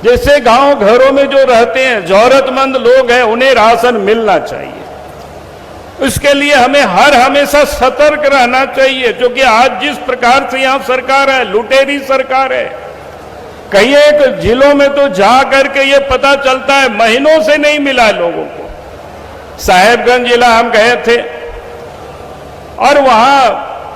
जैसे गांव घरों में जो रहते हैं जरूरतमंद लोग हैं, उन्हें राशन मिलना चाहिए। इसके लिए हमें हमेशा सतर्क रहना चाहिए, क्योंकि आज जिस प्रकार से यहां सरकार है, लुटेरी सरकार है। कई एक जिलों में तो जा करके ये पता चलता है महीनों से नहीं मिला लोगों को। साहेबगंज जिला हम गए थे और वहां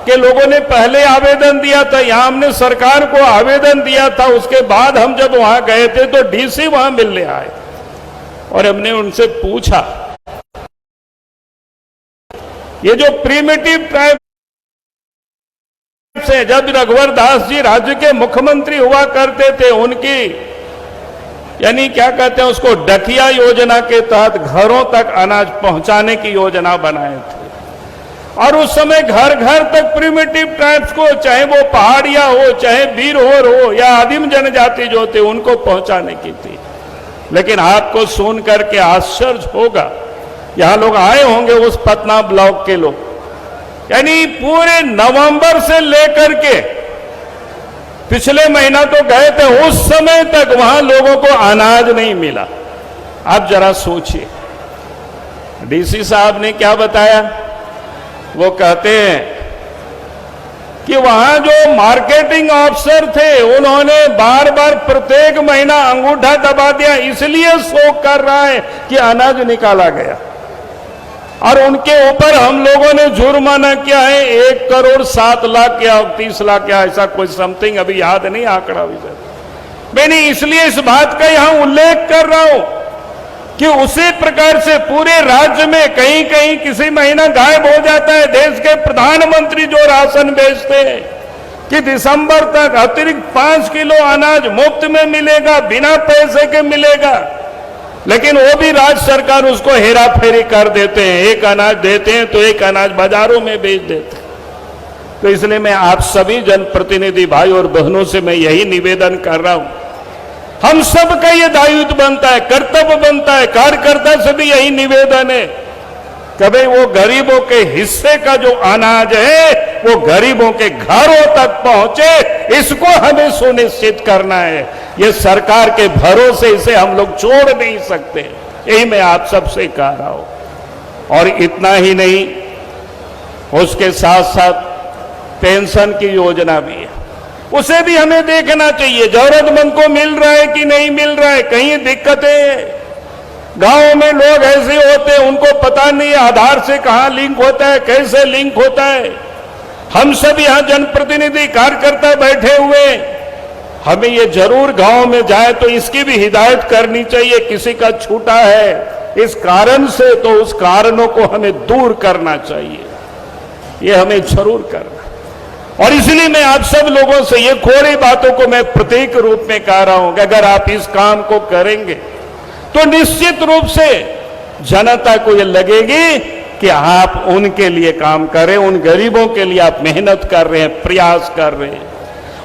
के लोगों ने पहले आवेदन दिया था, यहां हमने सरकार को आवेदन दिया था। उसके बाद हम जब वहां गए थे तो डीसी वहां मिलने आए और हमने उनसे पूछा, ये जो प्रीमिटिव ट्राइब से जब रघुवर दास जी राज्य के मुख्यमंत्री हुआ करते थे, उनकी यानी क्या कहते हैं उसको, डकिया योजना के तहत घरों तक अनाज पहुंचाने की योजना बनाए थे। और उस समय घर घर तक प्रिमिटिव ट्राइब्स को, चाहे वो पहाड़िया हो, चाहे बीरहोर हो या आदिम जनजाति जो थे, उनको पहुंचाने की थी। लेकिन आपको सुन करके आश्चर्य होगा, यहां लोग आए होंगे उस पटना ब्लॉक के लोग, यानी पूरे नवंबर से लेकर के पिछले महीना तो गए थे, उस समय तक वहां लोगों को अनाज नहीं मिला। आप जरा सोचिए, डीसी साहब ने क्या बताया, वो कहते हैं कि वहां जो मार्केटिंग अफसर थे, उन्होंने बार बार प्रत्येक महीना अंगूठा दबा दिया, इसलिए शोक कर रहा है कि अनाज निकाला गया। और उनके ऊपर हम लोगों ने जुर्माना किया है 1,07,00,000 या 30 लाख या ऐसा कोई समथिंग, अभी याद नहीं आंकड़ा भी। मैंने इसलिए इस बात का यहां उल्लेख कर रहा हूं कि उसी प्रकार से पूरे राज्य में कहीं कहीं किसी महीना गायब हो जाता है। देश के प्रधानमंत्री जो राशन बेचते हैं कि दिसंबर तक अतिरिक्त 5 किलो अनाज मुफ्त में मिलेगा, बिना पैसे के मिलेगा, लेकिन वो भी राज्य सरकार उसको हेरा फेरी कर देते हैं। एक अनाज देते हैं तो एक अनाज बाजारों में बेच देते हैं। तो इसलिए मैं आप सभी जनप्रतिनिधि भाई और बहनों से मैं यही निवेदन कर रहा हूं, हम सब का ये दायित्व बनता है, कर्तव्य बनता है, कार्यकर्ता से भी यही निवेदन है कि भाई वो गरीबों के हिस्से का जो अनाज है वो गरीबों के घरों तक पहुंचे, इसको हमें सुनिश्चित करना है। ये सरकार के भरोसे इसे हम लोग छोड़ नहीं सकते, यही मैं आप सबसे कह रहा हूं। और इतना ही नहीं, उसके साथ साथ पेंशन की योजना भी है, उसे भी हमें देखना चाहिए, जरूरतमंद को मिल रहा है कि नहीं मिल रहा है। कहीं दिक्कतें, गांव में लोग ऐसे होते हैं उनको पता नहीं आधार से कहां लिंक होता है, कैसे लिंक होता है। हम सब यहां जनप्रतिनिधि कार्यकर्ता बैठे हुए, हमें ये जरूर गांव में जाए तो इसकी भी हिदायत करनी चाहिए, किसी का छूटा है इस कारण से तो उस कारणों को हमें दूर करना चाहिए, ये हमें जरूर करना। और इसलिए मैं आप सब लोगों से ये थोड़ी बातों को मैं प्रतीक रूप में कह रहा हूं कि अगर आप इस काम को करेंगे तो निश्चित रूप से जनता को ये लगेगी कि आप उनके लिए काम कर रहे हैं, उन गरीबों के लिए आप मेहनत कर रहे हैं, प्रयास कर रहे हैं।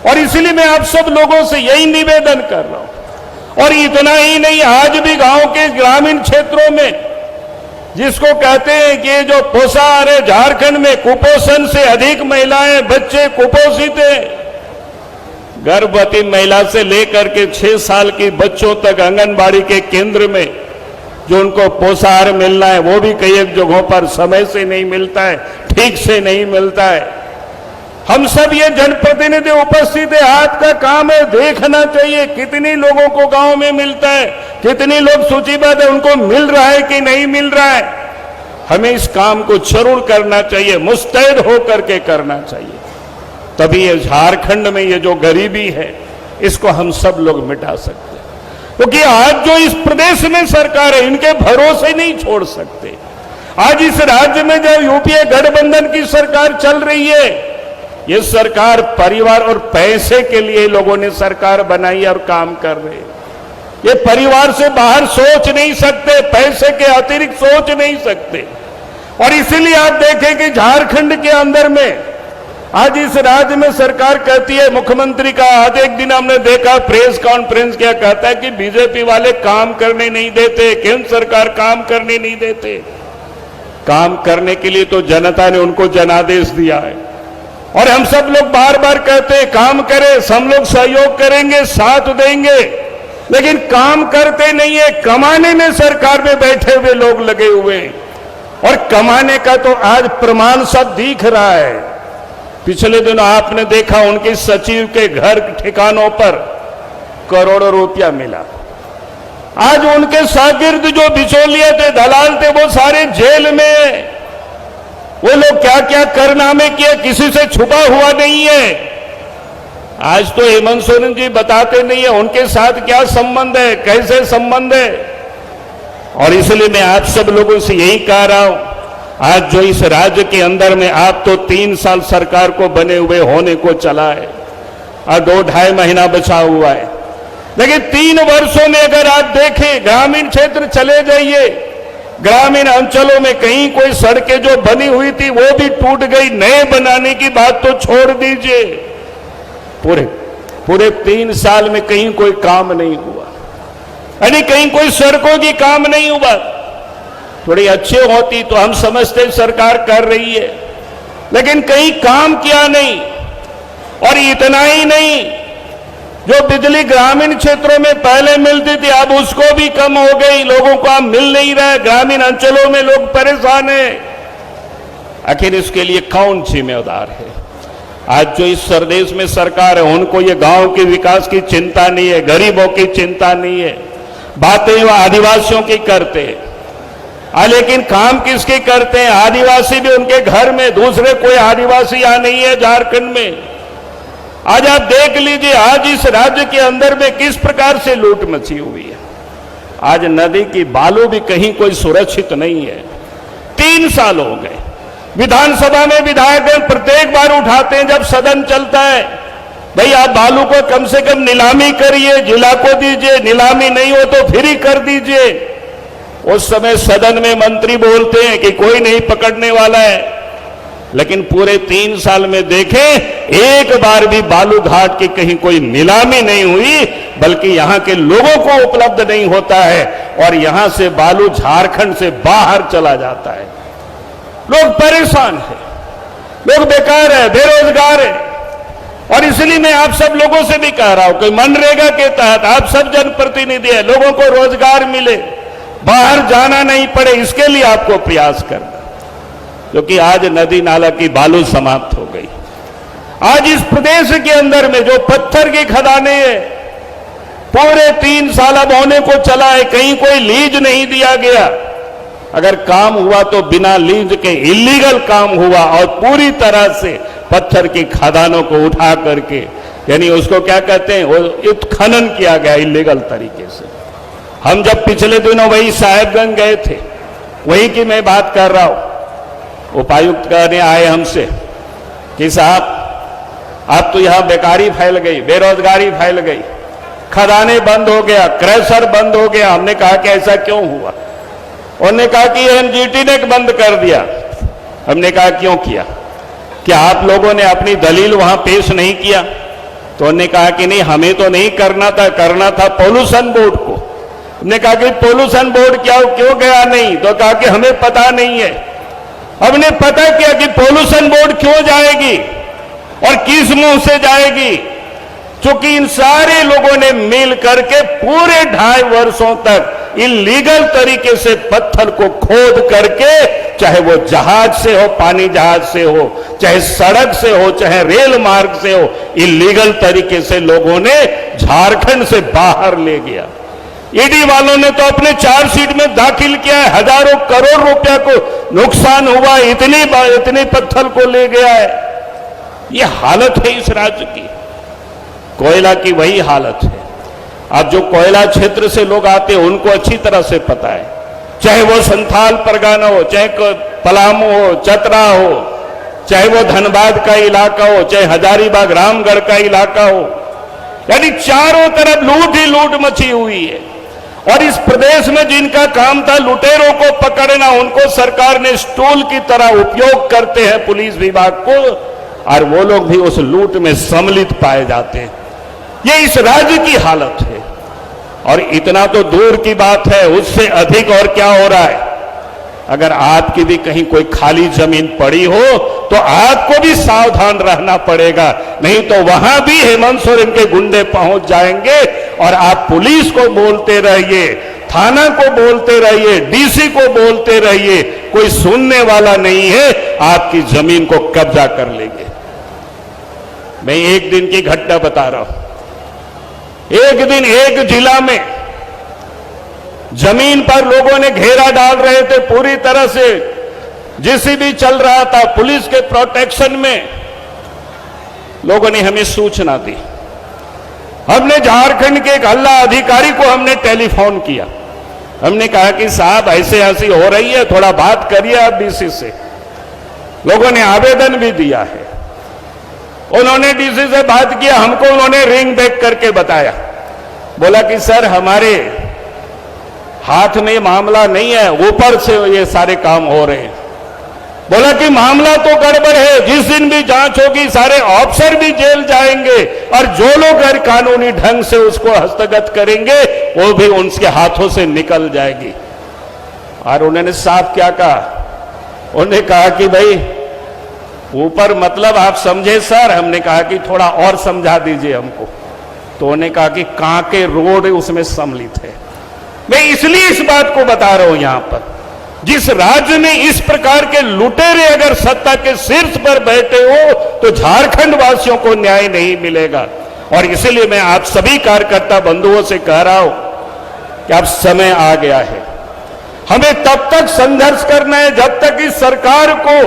और इसलिए मैं आप सब लोगों से यही निवेदन कर रहा हूं। और इतना ही नहीं, आज भी गांव के ग्रामीण क्षेत्रों में जिसको कहते हैं कि जो पोषाहार है, झारखंड में कुपोषण से अधिक महिलाएं, बच्चे कुपोषित हैं। गर्भवती महिला से लेकर के 6 साल की बच्चों तक आंगनबाड़ी के केंद्र में जो उनको पोषाहार मिलना है वो भी कई एक जगहों पर समय से नहीं मिलता है, ठीक से नहीं मिलता है। हम सब ये जनप्रतिनिधि उपस्थित है, हाथ का काम है, देखना चाहिए कितनी लोगों को गांव में मिलता है, कितनी लोग सूचीबद्ध है, उनको मिल रहा है कि नहीं मिल रहा है। हमें इस काम को जरूर करना चाहिए, मुस्तैद होकर के करना चाहिए, तभी ये झारखंड में ये जो गरीबी है इसको हम सब लोग मिटा सकते हैं। क्योंकि आज जो इस प्रदेश में सरकार है, इनके भरोसे नहीं छोड़ सकते। आज इस राज्य में जो यूपीए गठबंधन की सरकार चल रही है, ये सरकार परिवार और पैसे के लिए लोगों ने सरकार बनाई और काम कर रहे हैं। ये परिवार से बाहर सोच नहीं सकते, पैसे के अतिरिक्त सोच नहीं सकते। और इसीलिए आप देखें कि झारखंड के अंदर में आज इस राज्य में सरकार कहती है, मुख्यमंत्री का आज एक दिन हमने देखा प्रेस कॉन्फ्रेंस क्या कहता है कि बीजेपी वाले काम करने नहीं देते, केंद्र सरकार काम करने नहीं देते। काम करने के लिए तो जनता ने उनको जनादेश दिया है और हम सब लोग बार बार कहते हैं काम करें, हम लोग सहयोग करेंगे, साथ देंगे। लेकिन काम करते नहीं है। कमाने में सरकार में बैठे हुए लोग लगे हुए हैं, और कमाने का तो आज प्रमाण सब दिख रहा है। पिछले दिनों आपने देखा उनके सचिव के घर ठिकानों पर करोड़ों रुपया मिला। आज उनके शागिर्द जो बिचौलिए थे, दलाल थे, वो सारे जेल में। वो लोग क्या क्या कारनामे किए, किसी से छुपा हुआ नहीं है। आज तो हेमंत सोरेन जी बताते नहीं है उनके साथ क्या संबंध है, कैसे संबंध है। और इसलिए मैं आप सब लोगों से यही कह रहा हूं, आज जो इस राज्य के अंदर में आप तो 3 साल सरकार को बने हुए होने को चला है और 2-2.5 महीना बचा हुआ है, लेकिन 3 वर्षों में अगर आप देखें, ग्रामीण क्षेत्र चले जाइए, ग्रामीण अंचलों में कहीं कोई सड़कें जो बनी हुई थी वो भी टूट गई। नए बनाने की बात तो छोड़ दीजिए। पूरे 3 साल में कहीं कोई काम नहीं हुआ, यानी कहीं कोई सड़कों की काम नहीं हुआ। थोड़ी अच्छी होती तो हम समझते सरकार कर रही है, लेकिन कहीं काम किया नहीं। और इतना ही नहीं, जो बिजली ग्रामीण क्षेत्रों में पहले मिलती थी अब उसको भी कम हो गई, लोगों को अब मिल नहीं रहा है। ग्रामीण अंचलों में लोग परेशान हैं। आखिर इसके लिए कौन जिम्मेदार है? आज जो इस प्रदेश में सरकार है उनको ये गांव के विकास की चिंता नहीं है, गरीबों की चिंता नहीं है। बातें वो आदिवासियों की करते हैं, लेकिन काम किसकी करते हैं? आदिवासी भी उनके घर में, दूसरे कोई आदिवासी यहां नहीं है झारखंड में। आज आप देख लीजिए, आज इस राज्य के अंदर में किस प्रकार से लूट मची हुई है। आज नदी की बालू भी कहीं कोई सुरक्षित नहीं है। 3 साल हो गए, विधानसभा में विधायक प्रत्येक बार उठाते हैं जब सदन चलता है, भाई आप बालू को कम से कम नीलामी करिए, जिला को दीजिए, नीलामी नहीं हो तो फ्री कर दीजिए। उस समय सदन में मंत्री बोलते हैं कि कोई नहीं पकड़ने वाला है, लेकिन पूरे 3 साल में देखें एक बार भी बालू घाट की कहीं कोई नीलामी नहीं हुई, बल्कि यहां के लोगों को उपलब्ध नहीं होता है और यहां से बालू झारखंड से बाहर चला जाता है। लोग परेशान हैं, लोग बेकार है, बेरोजगार है। और इसलिए मैं आप सब लोगों से भी कह रहा हूं कि मनरेगा के तहत आप सब जनप्रतिनिधि हैं, लोगों को रोजगार मिले, बाहर जाना नहीं पड़े, इसके लिए आपको प्रयास करना। क्योंकि आज नदी नाला की बालू समाप्त हो गई। आज इस प्रदेश के अंदर में जो पत्थर की खदानें हैं, पूरे 3 साल अब होने को चला है, कहीं कोई लीज नहीं दिया गया। अगर काम हुआ तो बिना लीज के इलीगल काम हुआ और पूरी तरह से पत्थर की खदानों को उठा करके, यानी उसको क्या कहते हैं, वो खनन किया गया इलीगल तरीके से। हम जब पिछले दिनों वही साहेबगंज गए थे, वही की मैं बात कर रहा हूं। उपायुक्त कहने आए हमसे कि साहब अब तो यहां बेकारी फैल गई, बेरोजगारी फैल गई, खदानें बंद हो गया, क्रैशर बंद हो गया। हमने कहा कि ऐसा क्यों हुआ? उन्होंने कहा कि एनजीटी ने बंद कर दिया। हमने कहा क्यों किया? क्या आप लोगों ने अपनी दलील वहां पेश नहीं किया? तो उन्होंने कहा कि नहीं, हमें तो नहीं करना था पोल्यूशन बोर्ड को। हमने कहा कि पोल्यूशन बोर्ड क्यों गया नहीं? तो कहा कि हमें पता नहीं है। हमने पता किया कि पोल्यूशन बोर्ड क्यों जाएगी और किस मुंह से जाएगी, क्योंकि इन सारे लोगों ने मिल करके पूरे 2.5 वर्षों तक इलीगल तरीके से पत्थर को खोद करके, चाहे वो जहाज से हो, पानी जहाज से हो, चाहे सड़क से हो, चाहे रेल मार्ग से हो, इलीगल तरीके से लोगों ने झारखंड से बाहर ले गया। ईडी वालों ने तो अपने चार्जशीट में दाखिल किया है, हजारों करोड़ रुपया को नुकसान हुआ, इतने पत्थर को ले गया है। ये हालत है इस राज्य की। कोयला की वही हालत है। अब जो कोयला क्षेत्र से लोग आते हैं उनको अच्छी तरह से पता है, चाहे वो संथाल परगना हो, चाहे पलामू हो, चतरा हो, चाहे वो धनबाद का इलाका हो, चाहे हजारीबाग रामगढ़ का इलाका हो, यानी चारों तरफ लूट ही लूट मची हुई है। और इस प्रदेश में जिनका काम था लुटेरों को पकड़ना, उनको सरकार ने स्टूल की तरह उपयोग करते हैं पुलिस विभाग को, और वो लोग भी उस लूट में सम्मिलित पाए जाते हैं। ये इस राज्य की हालत है। और इतना तो दूर की बात है, उससे अधिक और क्या हो रहा है। अगर आपकी भी कहीं कोई खाली जमीन पड़ी हो तो आपको भी सावधान रहना पड़ेगा, नहीं तो वहां भी हेमंत सोरेन के गुंडे पहुंच जाएंगे और आप पुलिस को बोलते रहिए, थाना को बोलते रहिए, डीसी को बोलते रहिए, कोई सुनने वाला नहीं है, आपकी जमीन को कब्जा कर लेंगे। मैं एक दिन की घटना बता रहा हूं। एक दिन एक जिला में जमीन पर लोगों ने घेरा डाल रहे थे, पूरी तरह से जेसीबी चल रहा था, पुलिस के प्रोटेक्शन में। लोगों ने हमें सूचना दी। हमने झारखंड के एक आला अधिकारी को हमने टेलीफोन किया। हमने कहा कि साहब ऐसे ऐसी हो रही है, थोड़ा बात करिए आप डीसी से। लोगों ने आवेदन भी दिया है। उन्होंने डीसी से बात किया, हमको उन्होंने रिंग बैक करके बताया, बोला कि सर हमारे हाथ में मामला नहीं है, ऊपर से ये सारे काम हो रहे हैं। बोला कि मामला तो गड़बड़ है, जिस दिन भी जांच होगी सारे ऑफिसर भी जेल जाएंगे और जो लोग गैर कानूनी ढंग से उसको हस्तगत करेंगे वो भी उनके हाथों से निकल जाएगी। और उन्होंने साफ क्या कहा, उन्होंने कहा कि भाई ऊपर मतलब आप समझे सर। हमने कहा कि थोड़ा और समझा दीजिए हमको। तो उन्होंने कहा कि कांके रोड उसमें सम्मिलित है। मैं इसलिए इस बात को बता रहा हूं यहां पर, जिस राज्य में इस प्रकार के लुटेरे अगर सत्ता के शीर्ष पर बैठे हो तो झारखंड वासियों को न्याय नहीं मिलेगा। और इसलिए मैं आप सभी कार्यकर्ता बंधुओं से कह रहा हूं कि अब समय आ गया है। हमें तब तक संघर्ष करना है जब तक इस सरकार को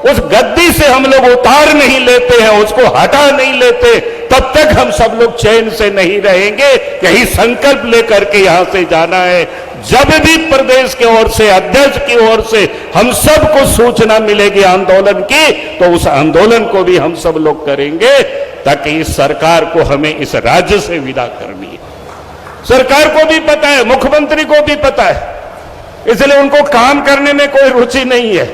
उस गद्दी से हम लोग उतार नहीं लेते हैं, उसको हटा नहीं लेते, तब तक हम सब लोग चैन से नहीं रहेंगे। यही संकल्प लेकर के यहां से जाना है। जब भी प्रदेश की ओर से, अध्यक्ष की ओर से हम सबको सूचना मिलेगी आंदोलन की, तो उस आंदोलन को भी हम सब लोग करेंगे, ताकि इस सरकार को हमें इस राज्य से विदा करनी है। सरकार को भी पता है, मुख्यमंत्री को भी पता है, इसलिए उनको काम करने में कोई रुचि नहीं है।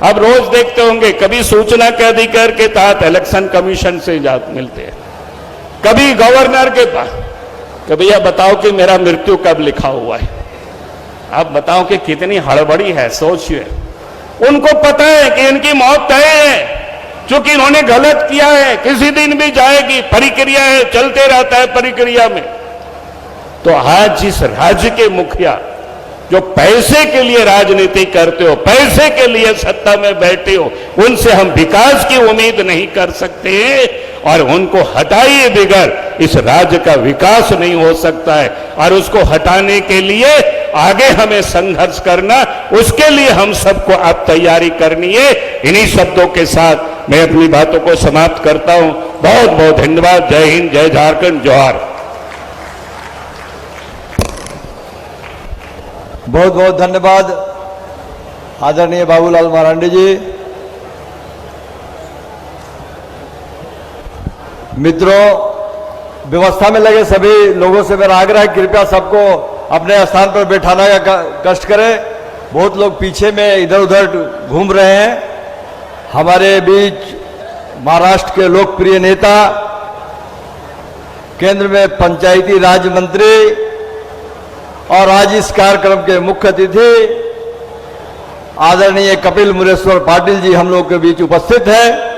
अब रोज देखते होंगे, कभी सूचना के अधिकार के तहत इलेक्शन कमीशन से मिलते हैं, कभी गवर्नर के पास, कभी यह बताओ कि मेरा मृत्यु कब लिखा हुआ है। आप बताओ कि कितनी हड़बड़ी है, सोचिए। उनको पता है कि इनकी मौत तय है, क्योंकि इन्होंने गलत किया है, किसी दिन भी जाएगी, प्रक्रिया है, चलते रहता है प्रक्रिया में। तो आज जिस राज्य के मुखिया जो पैसे के लिए राजनीति करते हो, पैसे के लिए सत्ता में बैठे हो, उनसे हम विकास की उम्मीद नहीं कर सकते हैं। और उनको हटाइए बगैर इस राज्य का विकास नहीं हो सकता है। और उसको हटाने के लिए आगे हमें संघर्ष करना, उसके लिए हम सबको अब तैयारी करनी है। इन्हीं शब्दों के साथ मैं अपनी बातों को समाप्त करता हूं। बहुत बहुत धन्यवाद। जय हिंद, जय झारखंड, जोहार। बहुत बहुत धन्यवाद आदरणीय बाबूलाल मरांडी जी। मित्रों, व्यवस्था में लगे सभी लोगों से मेरा आग्रह है, कृपया सबको अपने स्थान पर बैठाना का कष्ट करें। बहुत लोग पीछे में इधर उधर घूम रहे हैं। हमारे बीच महाराष्ट्र के लोकप्रिय नेता, केंद्र में पंचायती राज मंत्री और आज इस कार्यक्रम के मुख्य अतिथि आदरणीय कपिल मुरेश्वर पाटिल जी हम लोग के बीच उपस्थित हैं।